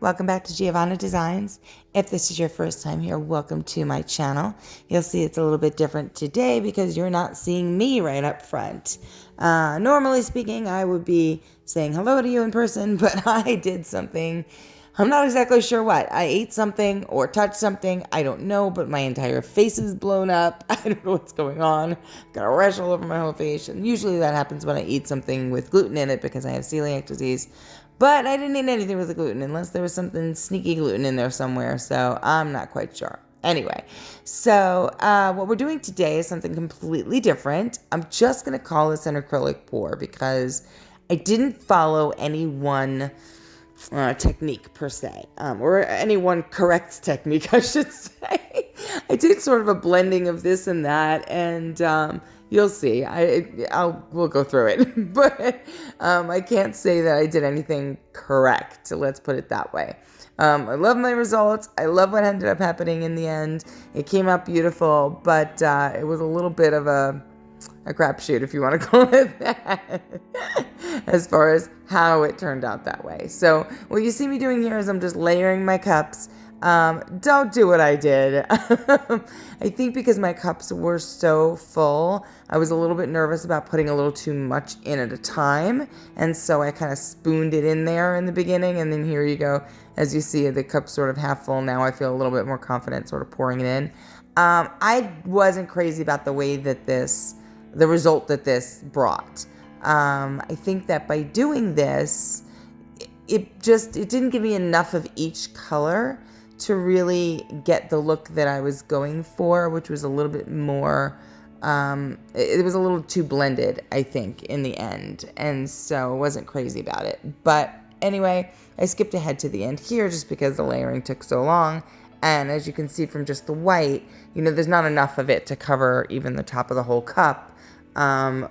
welcome back to Giovanna Designs. If this is your first time here, welcome to my channel. You'll see it's a little bit different today because you're not seeing me right up front. Normally speaking, I would be saying hello to you in person, but I did something. I'm not exactly sure what. I ate something or touched something. I don't know, but my entire face is blown up. I don't know what's going on. Got a rash all over my whole face. And usually that happens when I eat something with gluten in it because I have celiac disease. But I didn't eat anything with the gluten unless there was something sneaky gluten in there somewhere. So I'm not quite sure. Anyway, so what we're doing today is something completely different. I'm just going to call this an acrylic pour because I didn't follow any one technique per se, or any one correct technique, I should say. I did sort of a blending of this and that, and you'll see. We'll go through it, but I can't say that I did anything correct. So let's put it that way. I love my results. I love what ended up happening in the end. It came out beautiful, but it was a little bit of a crapshoot, if you want to call it that, as far as how it turned out that way. So what you see me doing here is I'm just layering my cups. Don't do what I did. I think because my cups were so full, I was a little bit nervous about putting a little too much in at a time. And so I kind of spooned it in there in the beginning. And then here you go. As you see, the cup's sort of half full. Now I feel a little bit more confident sort of pouring it in. I wasn't crazy about the way that the result that this brought. I think that by doing this, it didn't give me enough of each color to really get the look that I was going for, which was a little bit more, it was a little too blended, I think, in the end. And so I wasn't crazy about it. But anyway, I skipped ahead to the end here just because the layering took so long. And as you can see from just the white, there's not enough of it to cover even the top of the whole cup.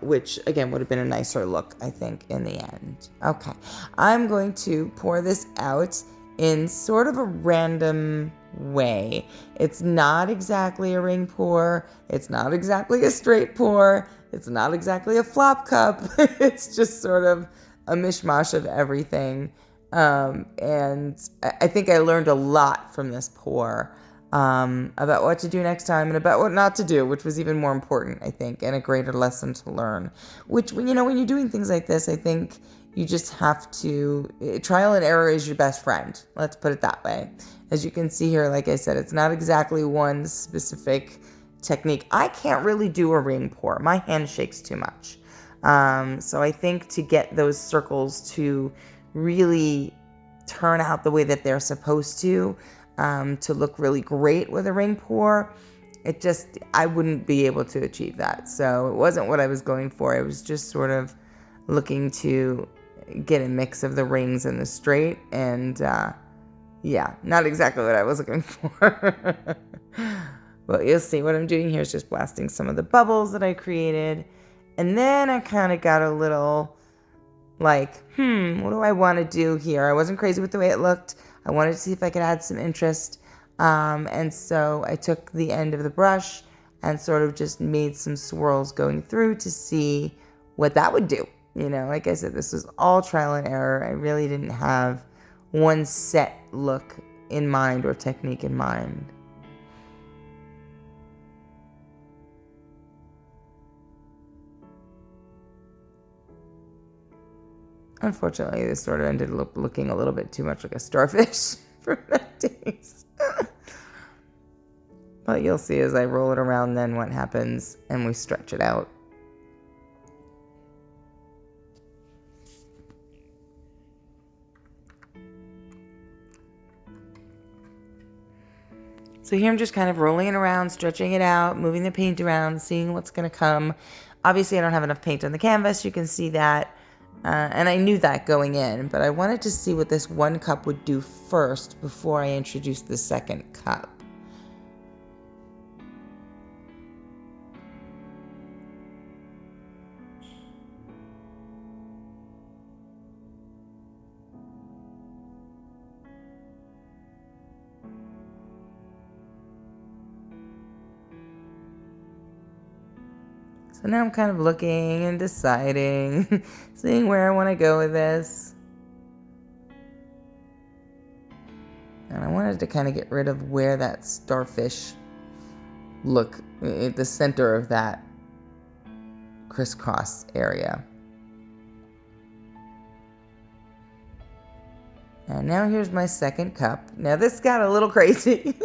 Which again would have been a nicer look, I think, in the end. Okay, I'm going to pour this out in sort of a random way. It's not exactly a ring pour. It's not exactly a straight pour. It's not exactly a flop cup. It's just sort of a mishmash of everything. And I think I learned a lot from this pour. About what to do next time and about what not to do, which was even more important, I think, and a greater lesson to learn. Which, when you're doing things like this, I think you just have to, trial and error is your best friend. Let's put it that way. As you can see here, like I said, it's not exactly one specific technique. I can't really do a ring pour. My hand shakes too much. So I think to get those circles to really turn out the way that they're supposed to look really great with a ring pour, I wouldn't be able to achieve that. So it wasn't what I was going for. I was just sort of looking to get a mix of the rings and the straight, and yeah, not exactly what I was looking for. Well, you'll see what I'm doing here is just blasting some of the bubbles that I created, and then I kind of got a little like, what do I want to do here? I wasn't crazy with the way it looked. I wanted to see if I could add some interest. And so I took the end of the brush and sort of just made some swirls going through to see what that would do. Like I said, this was all trial and error. I really didn't have one set look in mind or technique in mind. Unfortunately, this sort of ended up looking a little bit too much like a starfish for that taste. But you'll see as I roll it around then what happens, and we stretch it out. So here I'm just kind of rolling it around, stretching it out, moving the paint around, seeing what's going to come. Obviously, I don't have enough paint on the canvas. You can see that. And I knew that going in, but I wanted to see what this one cup would do first before I introduced the second cup. So now I'm kind of looking and deciding, seeing where I want to go with this. wanted to kind of get rid of where that starfish look, at the center of that crisscross area. And now here's my second cup. Now this got a little crazy.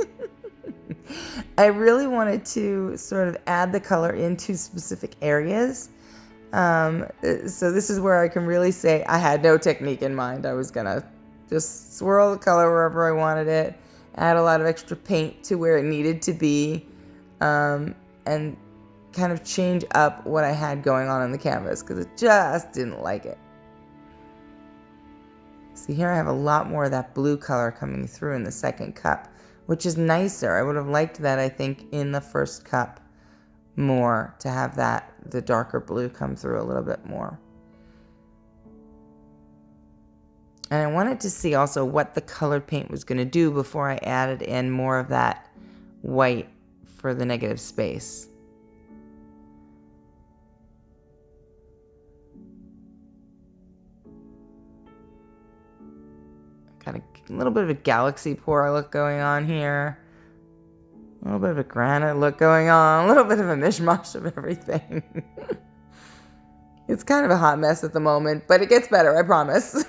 I really wanted to sort of add the color into specific areas. So this is where I can really say I had no technique in mind. I was gonna just swirl the color wherever I wanted it, add a lot of extra paint to where it needed to be, and kind of change up what I had going on the canvas because it just didn't like it. See, here I have a lot more of that blue color coming through in the second cup, which is nicer. I would have liked that, I think, in the first cup more, to have that, the darker blue come through a little bit more. And I wanted to see also what the colored paint was going to do before I added in more of that white for the negative space. Got a little bit of a galaxy pour look going on here. A little bit of a granite look going on. A little bit of a mishmash of everything. It's kind of a hot mess at the moment, but it gets better, I promise.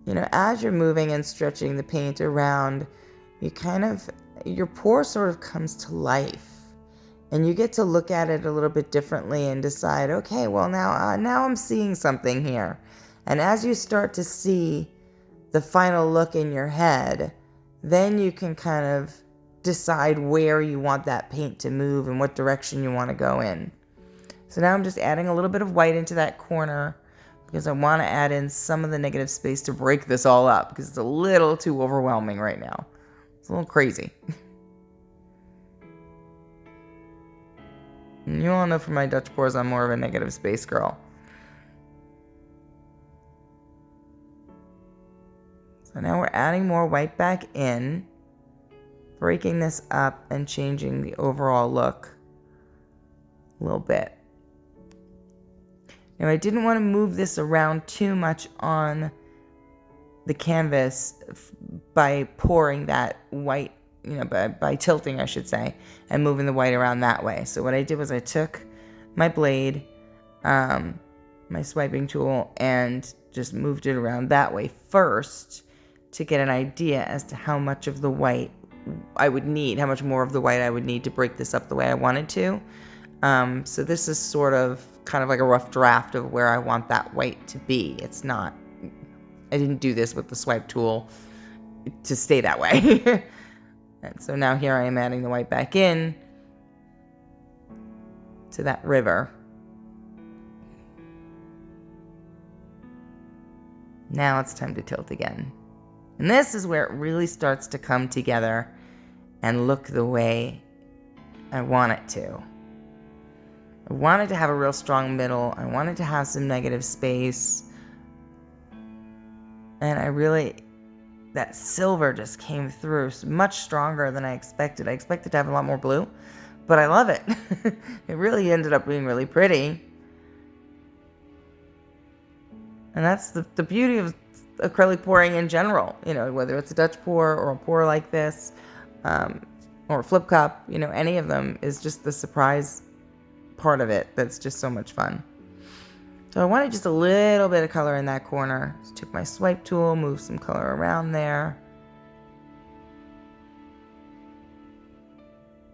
You know, as you're moving and stretching the paint around, your pour sort of comes to life. And you get to look at it a little bit differently and decide, okay, well now I'm seeing something here. And as you start to see the final look in your head, then you can kind of decide where you want that paint to move and what direction you want to go in. So now I'm just adding a little bit of white into that corner because I want to add in some of the negative space to break this all up because it's a little too overwhelming right now. It's a little crazy. And you all know from my Dutch pours, I'm more of a negative space girl. So now we're adding more white back in, breaking this up and changing the overall look a little bit. Now I didn't want to move this around too much on the canvas by pouring that white, by tilting, I should say, and moving the white around that way. So what I did was I took my blade, my swiping tool, and just moved it around that way first to get an idea as to how much of the white I would need, how much more of the white I would need to break this up the way I wanted to. So this is sort of kind of like a rough draft of where I want that white to be. It's not, I didn't do this with the swipe tool to stay that way. And so now here I am adding the white back in to that river. Now it's time to tilt again. And this is where it really starts to come together and look the way I want it to. I wanted to have a real strong middle. I wanted to have some negative space. And that silver just came through much stronger than I expected. I expected to have a lot more blue, but I love it. It really ended up being really pretty. And that's the beauty of acrylic pouring in general, whether it's a Dutch pour or a pour like this, or a flip cup, any of them is just the surprise part of it that's just so much fun. So I wanted just a little bit of color in that corner. Just took my swipe tool, moved some color around there.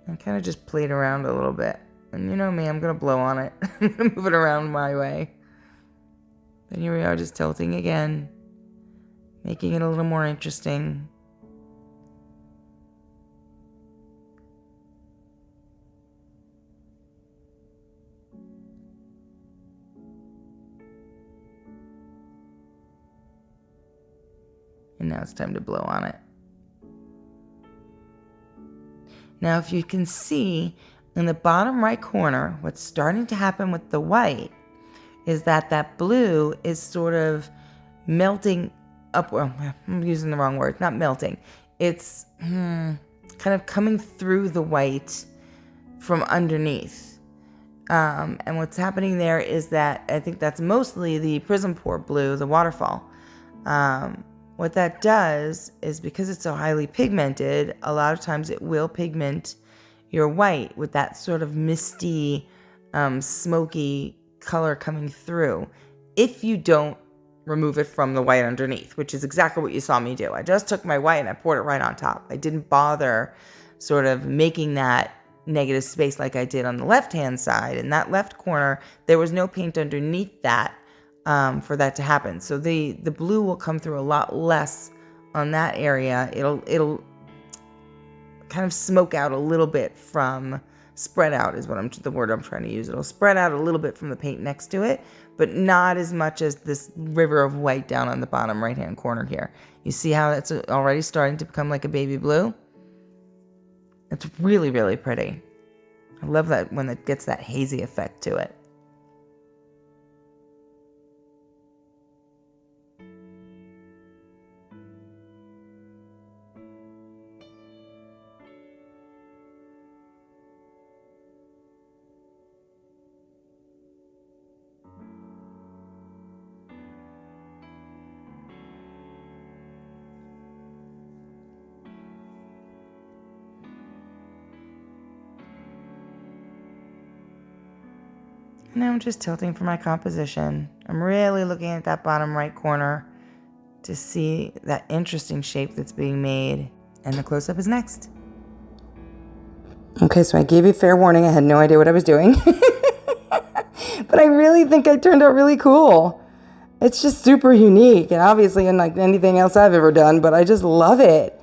And kind of just played around a little bit. And you know me, I'm going to blow on it. I'm going to move it around my way. Then here we are, just tilting again, making it a little more interesting. And now it's time to blow on it. Now, if you can see in the bottom right corner, what's starting to happen with the white is that blue is sort of melting up. Well, I'm using the wrong word, not melting. It's kind of coming through the white from underneath. And what's happening there is that I think that's mostly the PrizmPour blue, the waterfall. What that does is, because it's so highly pigmented, a lot of times it will pigment your white with that sort of misty, smoky color coming through, if you don't remove it from the white underneath, which is exactly what you saw me do. I just took my white and I poured it right on top. I didn't bother sort of making that negative space like I did on the left-hand side. In that left corner, there was no paint underneath that for that to happen. So the blue will come through a lot less on that area. It'll kind of smoke out a little bit from, spread out is what the word I'm trying to use. It'll spread out a little bit from the paint next to it, but not as much as this river of white down on the bottom right-hand corner here. You see how it's already starting to become like a baby blue? It's really, really pretty. I love that when it gets that hazy effect to it. Now I'm just tilting for my composition. I'm really looking at that bottom right corner to see that interesting shape that's being made. And the close-up is next. Okay, so I gave you fair warning. I had no idea what I was doing. But I really think I turned out really cool. It's just super unique, and obviously unlike anything else I've ever done, but I just love it.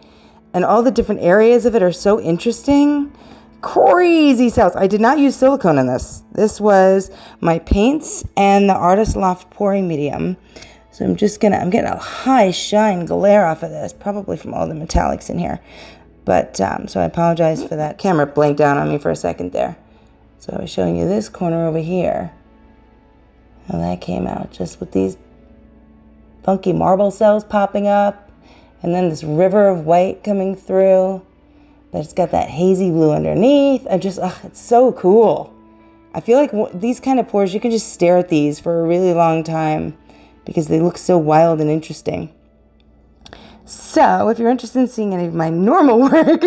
And all the different areas of it are so interesting. Crazy cells. I did not use silicone in this. This was my paints and the Artist Loft pouring medium. So I'm getting a high shine glare off of this, probably from all the metallics in here. But, so I apologize for that. Camera blanked out on me for a second there. So I was showing you this corner over here. How that came out, just with these funky marble cells popping up. And then this river of white coming through. But it's got that hazy blue underneath. It's so cool. I feel like these kind of pours, you can just stare at these for a really long time because they look so wild and interesting. So if you're interested in seeing any of my normal work,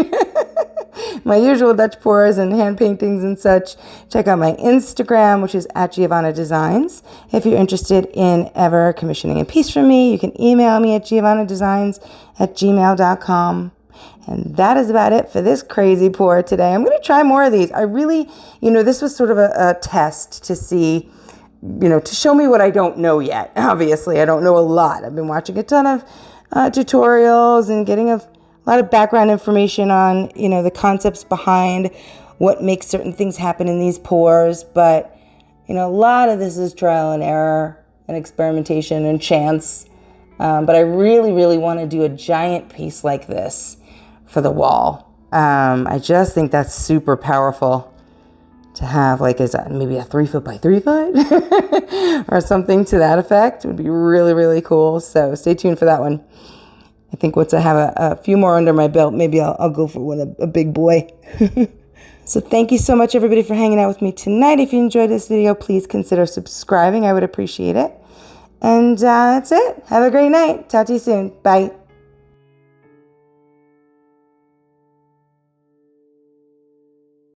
my usual Dutch pours and hand paintings and such, check out my Instagram, which is @GiovannaDesigns. If you're interested in ever commissioning a piece from me, you can email me at giovannadesigns@gmail.com. And that is about it for this crazy pour today. I'm going to try more of these. I really, this was sort of a test to see, to show me what I don't know yet. Obviously, I don't know a lot. I've been watching a ton of tutorials and getting a lot of background information on, the concepts behind what makes certain things happen in these pours. But, a lot of this is trial and error and experimentation and chance. But I really, really want to do a giant piece like this for the wall. I just think that's super powerful to have, is that maybe a 3 foot by 3 foot or something to that effect. It would be really, really cool. So stay tuned for that one. I think once I have a few more under my belt, maybe I'll go for a big boy. So thank you so much, everybody, for hanging out with me tonight. If you enjoyed this video, please consider subscribing. I would appreciate it. And that's it. Have a great night. Talk to you soon. Bye.